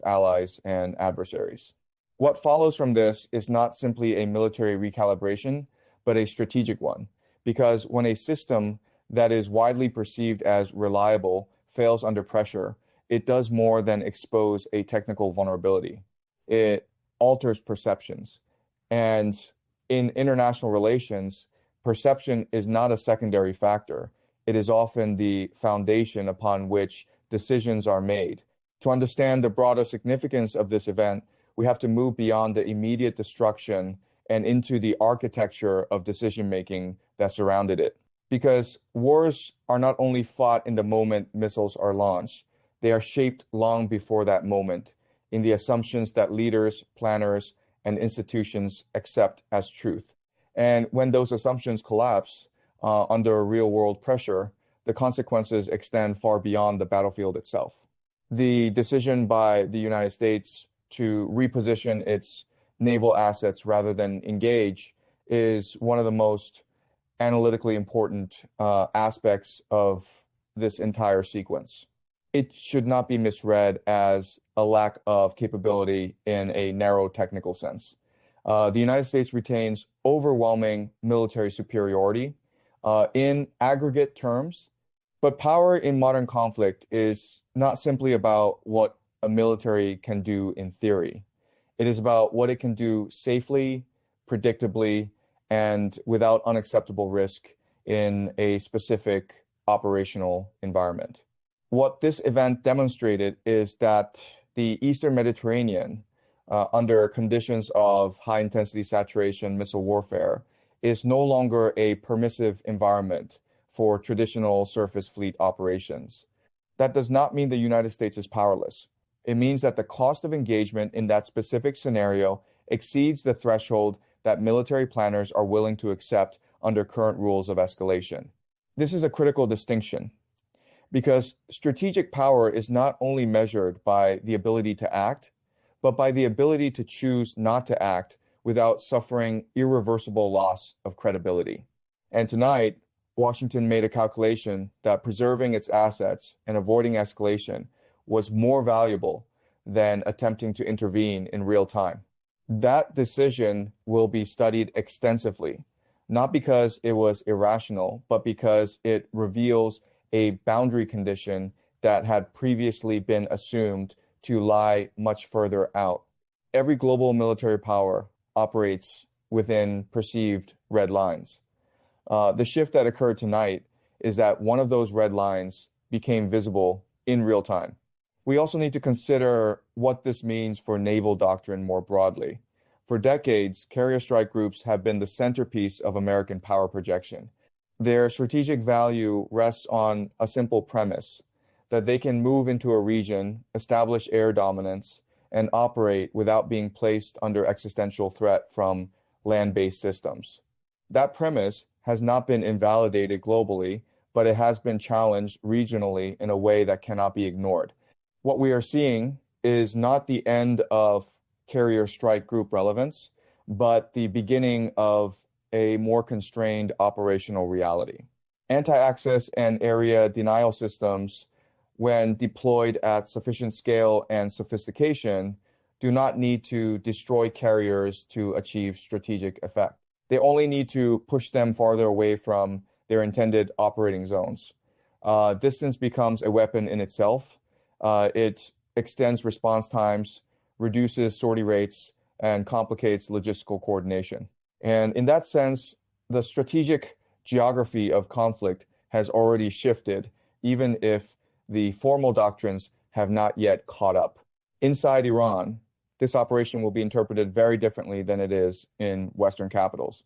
allies and adversaries. What follows from this is not simply a military recalibration, but a strategic one, because when a system that is widely perceived as reliable fails under pressure, it does more than expose a technical vulnerability. It alters perceptions. And in international relations, perception is not a secondary factor. It is often the foundation upon which decisions are made. To understand the broader significance of this event, we have to move beyond the immediate destruction and into the architecture of decision-making that surrounded it. Because wars are not only fought in the moment missiles are launched, they are shaped long before that moment in the assumptions that leaders, planners, and institutions accept as truth. And when those assumptions collapse under real-world pressure, the consequences extend far beyond the battlefield itself. The decision by the United States to reposition its naval assets rather than engage is one of the most analytically important aspects of this entire sequence. It should not be misread as a lack of capability in a narrow technical sense. The United States retains overwhelming military superiority in aggregate terms, but power in modern conflict is not simply about what a military can do in theory. It is about what it can do safely, predictably, and without unacceptable risk in a specific operational environment. What this event demonstrated is that the Eastern Mediterranean, under conditions of high-intensity saturation missile warfare, is no longer a permissive environment for traditional surface fleet operations. That does not mean the United States is powerless. It means that the cost of engagement in that specific scenario exceeds the threshold that military planners are willing to accept under current rules of escalation. This is a critical distinction because strategic power is not only measured by the ability to act, but by the ability to choose not to act without suffering irreversible loss of credibility. And tonight, Washington made a calculation that preserving its assets and avoiding escalation was more valuable than attempting to intervene in real time. That decision will be studied extensively, not because it was irrational, but because it reveals a boundary condition that had previously been assumed to lie much further out. Every global military power operates within perceived red lines. The shift that occurred tonight is that one of those red lines became visible in real time. We also need to consider what this means for naval doctrine more broadly. For decades, carrier strike groups have been the centerpiece of American power projection. Their strategic value rests on a simple premise that they can move into a region, establish air dominance, and operate without being placed under existential threat from land-based systems. That premise has not been invalidated globally, but it has been challenged regionally in a way that cannot be ignored. What we are seeing is not the end of carrier strike group relevance, but the beginning of a more constrained operational reality. Anti-access and area denial systems, when deployed at sufficient scale and sophistication, do not need to destroy carriers to achieve strategic effect. They only need to push them farther away from their intended operating zones. Distance becomes a weapon in itself. It extends response times, reduces sortie rates, and complicates logistical coordination. And in that sense, the strategic geography of conflict has already shifted, even if the formal doctrines have not yet caught up. Inside Iran, this operation will be interpreted very differently than it is in Western capitals.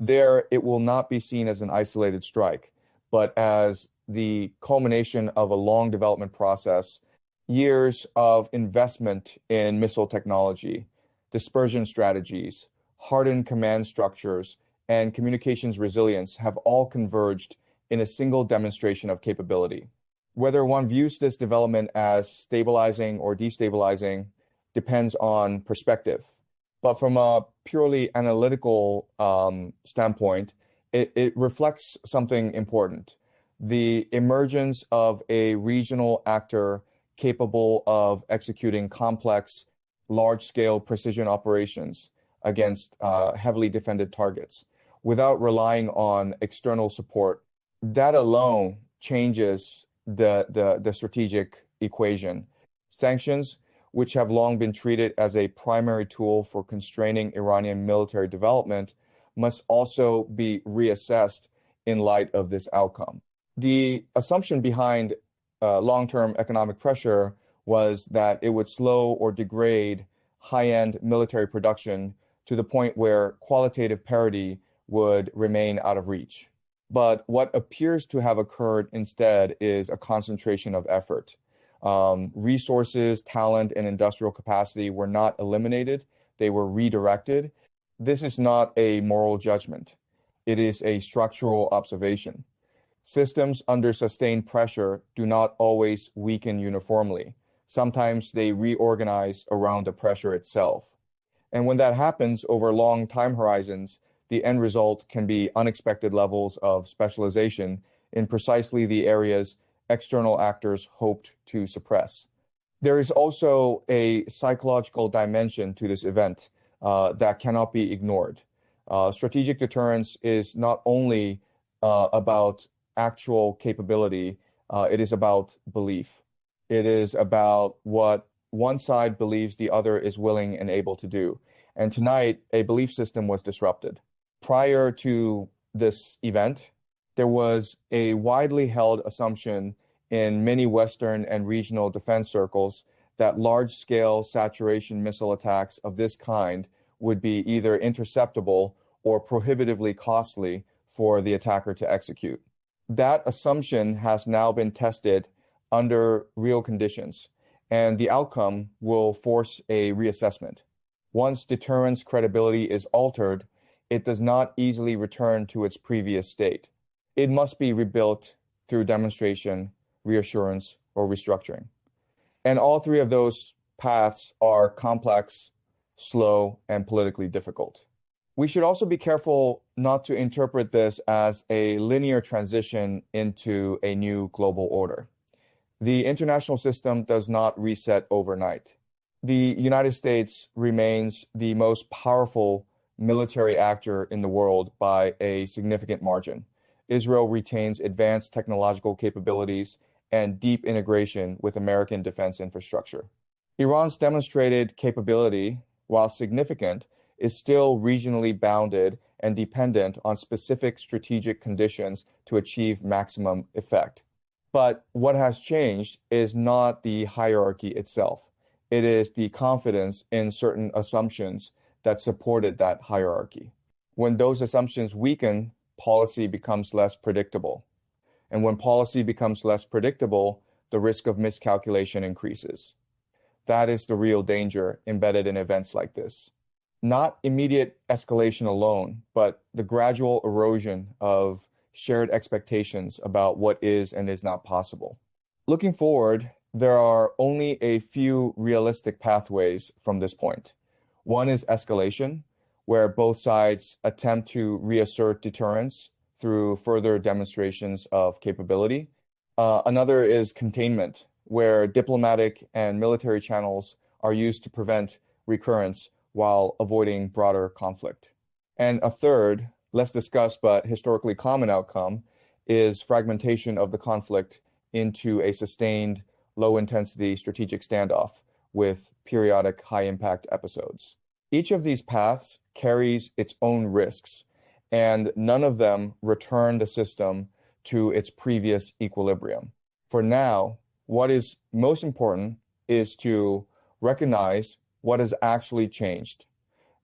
There, it will not be seen as an isolated strike, but as the culmination of a long development process, years of investment in missile technology, dispersion strategies, hardened command structures, and communications resilience have all converged in a single demonstration of capability. Whether one views this development as stabilizing or destabilizing depends on perspective. But from a purely analytical standpoint, it reflects something important. The emergence of a regional actor capable of executing complex, large-scale precision operations against heavily defended targets without relying on external support. That alone changes the strategic equation. Sanctions, which have long been treated as a primary tool for constraining Iranian military development, must also be reassessed in light of this outcome. The assumption behind long-term economic pressure was that it would slow or degrade high-end military production to the point where qualitative parity would remain out of reach. But what appears to have occurred instead is a concentration of effort. Resources, talent, and industrial capacity were not eliminated, they were redirected. This is not a moral judgment. It is a structural observation. Systems under sustained pressure do not always weaken uniformly. Sometimes they reorganize around the pressure itself. And when that happens over long time horizons, the end result can be unexpected levels of specialization in precisely the areas external actors hoped to suppress. There is also a psychological dimension to this event that cannot be ignored. Strategic deterrence is not only about actual capability, it is about belief. It is about what one side believes the other is willing and able to do. And tonight, a belief system was disrupted. Prior to this event, there was a widely held assumption in many Western and regional defense circles that large-scale saturation missile attacks of this kind would be either interceptable or prohibitively costly for the attacker to execute. That assumption has now been tested under real conditions, and the outcome will force a reassessment. Once deterrence credibility is altered, it does not easily return to its previous state. It must be rebuilt through demonstration, reassurance, or restructuring. And all three of those paths are complex, slow, and politically difficult. We should also be careful not to interpret this as a linear transition into a new global order. The international system does not reset overnight. The United States remains the most powerful military actor in the world by a significant margin. Israel retains advanced technological capabilities and deep integration with American defense infrastructure. Iran's demonstrated capability, while significant, is still regionally bounded and dependent on specific strategic conditions to achieve maximum effect. But what has changed is not the hierarchy itself. It is the confidence in certain assumptions that supported that hierarchy. When those assumptions weaken, policy becomes less predictable. And when policy becomes less predictable, the risk of miscalculation increases. That is the real danger embedded in events like this. Not immediate escalation alone, but the gradual erosion of shared expectations about what is and is not possible. Looking forward, there are only a few realistic pathways from this point. One is escalation, where both sides attempt to reassert deterrence through further demonstrations of capability. Another is containment, where diplomatic and military channels are used to prevent recurrence while avoiding broader conflict. And a third, less discussed but historically common outcome, is fragmentation of the conflict into a sustained, low-intensity strategic standoff with periodic high-impact episodes. Each of these paths carries its own risks, and none of them return the system to its previous equilibrium. For now, what is most important is to recognize what has actually changed,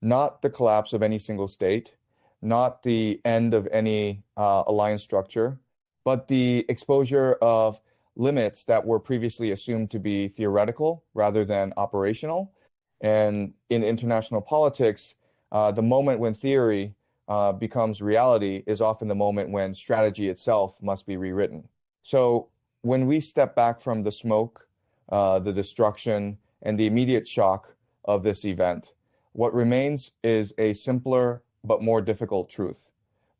not the collapse of any single state, not the end of any alliance structure, but the exposure of limits that were previously assumed to be theoretical rather than operational. And in international politics, the moment when theory becomes reality is often the moment when strategy itself must be rewritten. So when we step back from the smoke, the destruction, and the immediate shock of this event, what remains is a simpler but more difficult truth.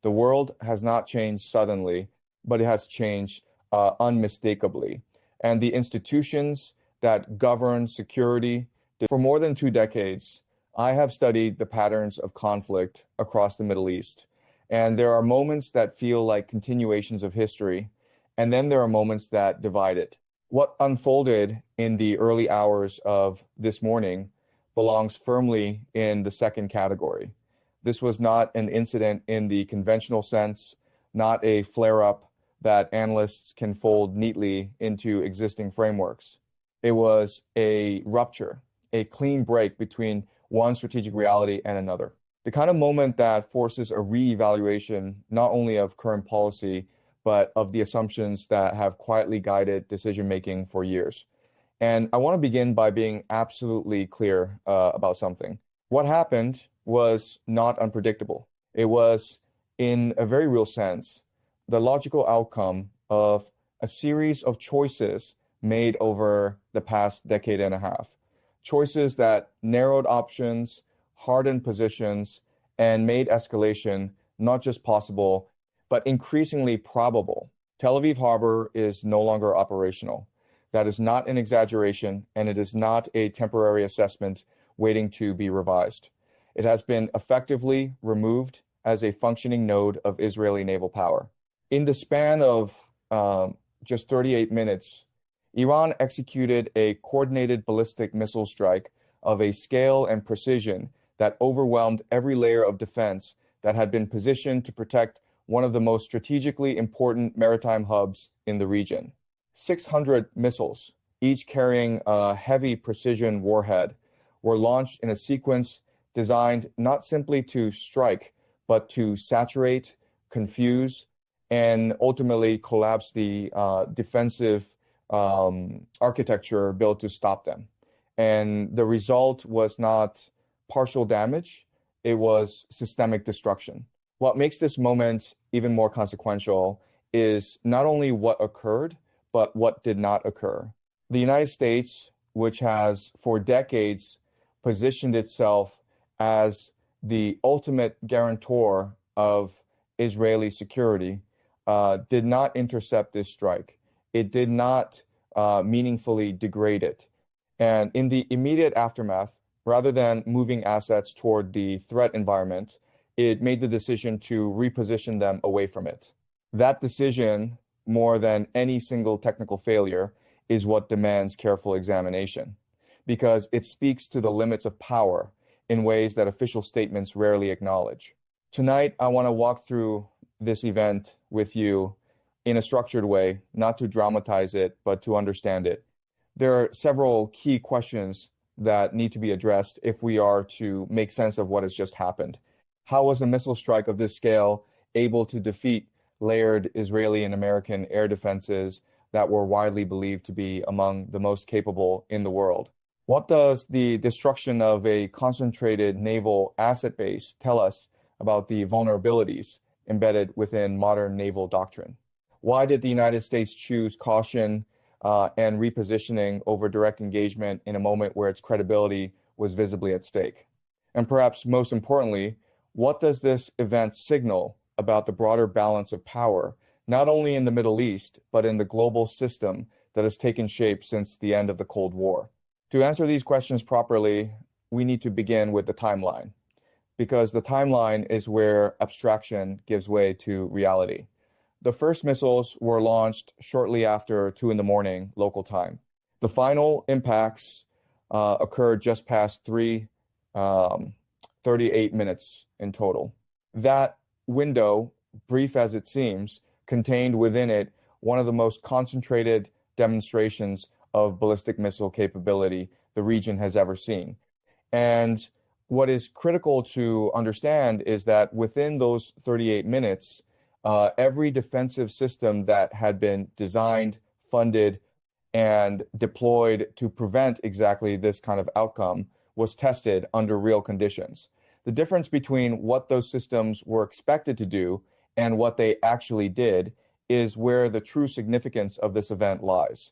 The world has not changed suddenly, but it has changed unmistakably. And the institutions, that govern security. For more than 2 decades, I have studied the patterns of conflict across the Middle East. And there are moments that feel like continuations of history, and then there are moments that divide it. What unfolded in the early hours of this morning belongs firmly in the second category. This was not an incident in the conventional sense, not a flare-up that analysts can fold neatly into existing frameworks. It was a rupture, a clean break between one strategic reality and another. The kind of moment that forces a reevaluation not only of current policy, but of the assumptions that have quietly guided decision-making for years. And I want to begin by being absolutely clear about something. What happened was not unpredictable. It was, in a very real sense, the logical outcome of a series of choices made over the past decade and a half. Choices that narrowed options, hardened positions, and made escalation not just possible, but increasingly probable. Tel Aviv harbor is no longer operational. That is not an exaggeration, and it is not a temporary assessment waiting to be revised. It has been effectively removed as a functioning node of Israeli naval power. In the span of just 38 minutes, Iran executed a coordinated ballistic missile strike of a scale and precision that overwhelmed every layer of defense that had been positioned to protect one of the most strategically important maritime hubs in the region. 600 missiles, each carrying a heavy precision warhead, were launched in a sequence designed not simply to strike, but to saturate, confuse, and ultimately collapse the defensive architecture built to stop them. And the result was not partial damage, it was systemic destruction. What makes this moment even more consequential is not only what occurred, but what did not occur. The United States, which has for decades positioned itself as the ultimate guarantor of Israeli security, did not intercept this strike. It did not meaningfully degrade it. And in the immediate aftermath, rather than moving assets toward the threat environment, it made the decision to reposition them away from it. That decision, more than any single technical failure, is what demands careful examination, because it speaks to the limits of power in ways that official statements rarely acknowledge. Tonight, I want to walk through this event with you in a structured way, not to dramatize it, but to understand it. There are several key questions that need to be addressed if we are to make sense of what has just happened. How was a missile strike of this scale able to defeat layered Israeli and American air defenses that were widely believed to be among the most capable in the world? What does the destruction of a concentrated naval asset base tell us about the vulnerabilities embedded within modern naval doctrine? Why did the United States choose caution and repositioning over direct engagement in a moment where its credibility was visibly at stake? And perhaps most importantly, what does this event signal about the broader balance of power, not only in the Middle East, but in the global system that has taken shape since the end of the Cold War? To answer these questions properly, we need to begin with the timeline, because the timeline is where abstraction gives way to reality. The first missiles were launched shortly after 2 in the morning local time. The final impacts occurred just past 38 minutes in total. That window, brief as it seems, contained within it one of the most concentrated demonstrations of ballistic missile capability the region has ever seen. And what is critical to understand is that within those 38 minutes, every defensive system that had been designed, funded, and deployed to prevent exactly this kind of outcome was tested under real conditions. The difference between what those systems were expected to do and what they actually did is where the true significance of this event lies.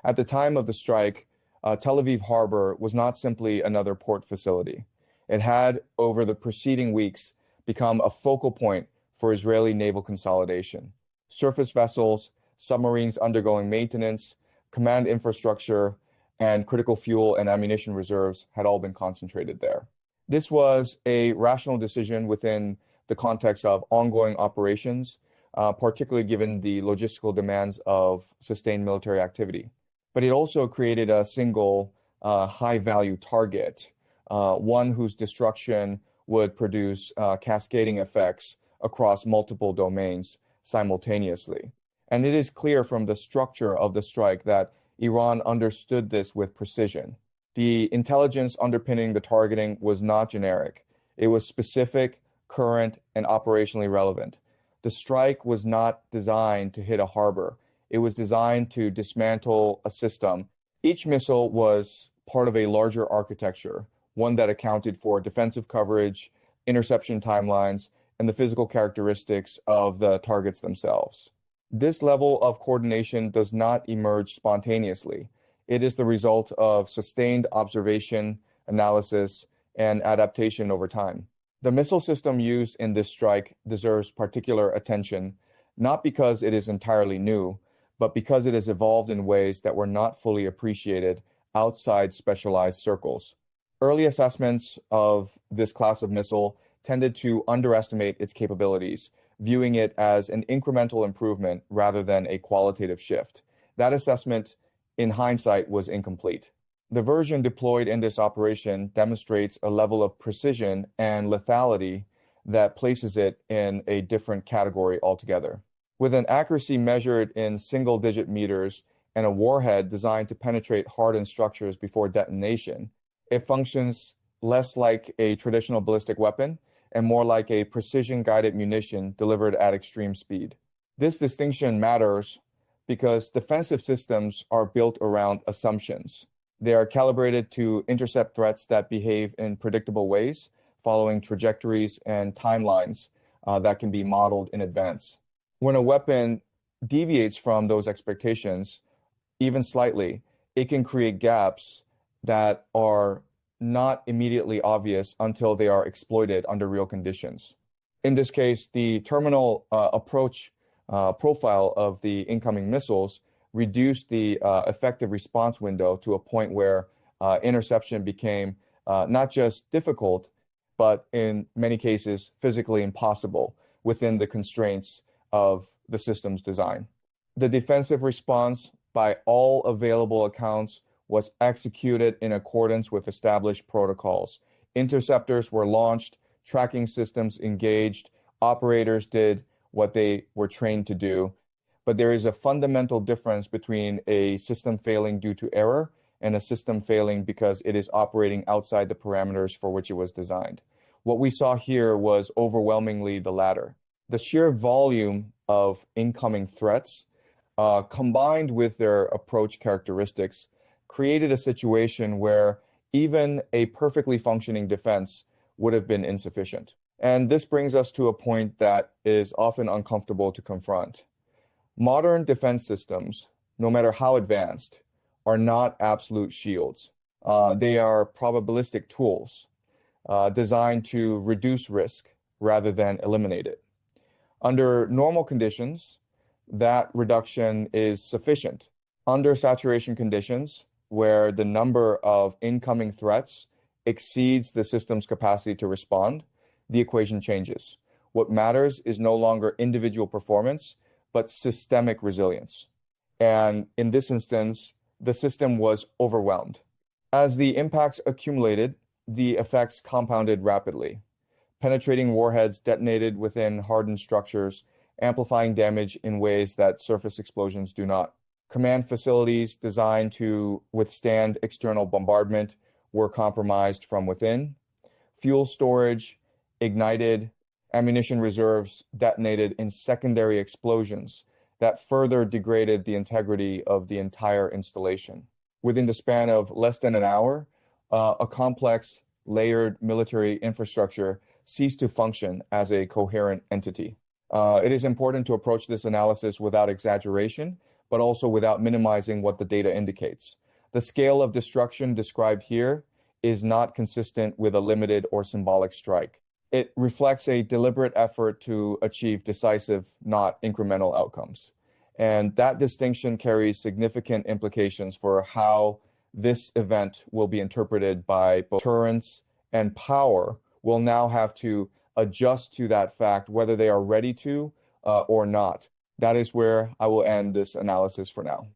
At the time of the strike, Tel Aviv harbor was not simply another port facility. It had, over the preceding weeks, become a focal point for Israeli naval consolidation. Surface vessels, submarines undergoing maintenance, command infrastructure, and critical fuel and ammunition reserves had all been concentrated there. This was a rational decision within the context of ongoing operations, particularly given the logistical demands of sustained military activity. But it also created a single high-value target, one whose destruction would produce cascading effects across multiple domains simultaneously. And it is clear from the structure of the strike that Iran understood this with precision. The intelligence underpinning the targeting was not generic. It was specific, current, and operationally relevant. The strike was not designed to hit a harbor. It was designed to dismantle a system. Each missile was part of a larger architecture, one that accounted for defensive coverage, interception timelines, and the physical characteristics of the targets themselves. This level of coordination does not emerge spontaneously. It is the result of sustained observation, analysis, and adaptation over time. The missile system used in this strike deserves particular attention, not because it is entirely new, but because it has evolved in ways that were not fully appreciated outside specialized circles. Early assessments of this class of missile tended to underestimate its capabilities, viewing it as an incremental improvement rather than a qualitative shift. That assessment, in hindsight, was incomplete. The version deployed in this operation demonstrates a level of precision and lethality that places it in a different category altogether. With an accuracy measured in single-digit meters and a warhead designed to penetrate hardened structures before detonation, it functions less like a traditional ballistic weapon and more like a precision-guided munition delivered at extreme speed. This distinction matters because defensive systems are built around assumptions. They are calibrated to intercept threats that behave in predictable ways, following trajectories and timelines that can be modeled in advance. When a weapon deviates from those expectations, even slightly, it can create gaps that are not immediately obvious until they are exploited under real conditions. In this case, the terminal approach profile of the incoming missiles reduced the effective response window to a point where interception became not just difficult, but in many cases physically impossible within the constraints of the system's design. The defensive response, by all available accounts, was executed in accordance with established protocols. Interceptors were launched, tracking systems engaged, operators did what they were trained to do. But there is a fundamental difference between a system failing due to error and a system failing because it is operating outside the parameters for which it was designed. What we saw here was overwhelmingly the latter. The sheer volume of incoming threats, combined with their approach characteristics, created a situation where even a perfectly functioning defense would have been insufficient. And this brings us to a point that is often uncomfortable to confront. Modern defense systems, no matter how advanced, are not absolute shields. They are probabilistic tools designed to reduce risk rather than eliminate it. Under normal conditions, that reduction is sufficient. Under saturation conditions, where the number of incoming threats exceeds the system's capacity to respond, the equation changes. What matters is no longer individual performance, but systemic resilience. And in this instance, the system was overwhelmed. As the impacts accumulated, the effects compounded rapidly. Penetrating warheads detonated within hardened structures, amplifying damage in ways that surface explosions do not. Command facilities designed to withstand external bombardment were compromised from within. Fuel storage ignited, ammunition reserves detonated in secondary explosions that further degraded the integrity of the entire installation. Within the span of less than an hour, a complex, layered military infrastructure ceased to function as a coherent entity. It is important to approach this analysis without exaggeration, but also without minimizing what the data indicates. The scale of destruction described here is not consistent with a limited or symbolic strike. It reflects a deliberate effort to achieve decisive, not incremental outcomes. And that distinction carries significant implications for how this event will be interpreted by both deterrence and power will now have to adjust to that fact, whether they are ready to or not. That is where I will end this analysis for now.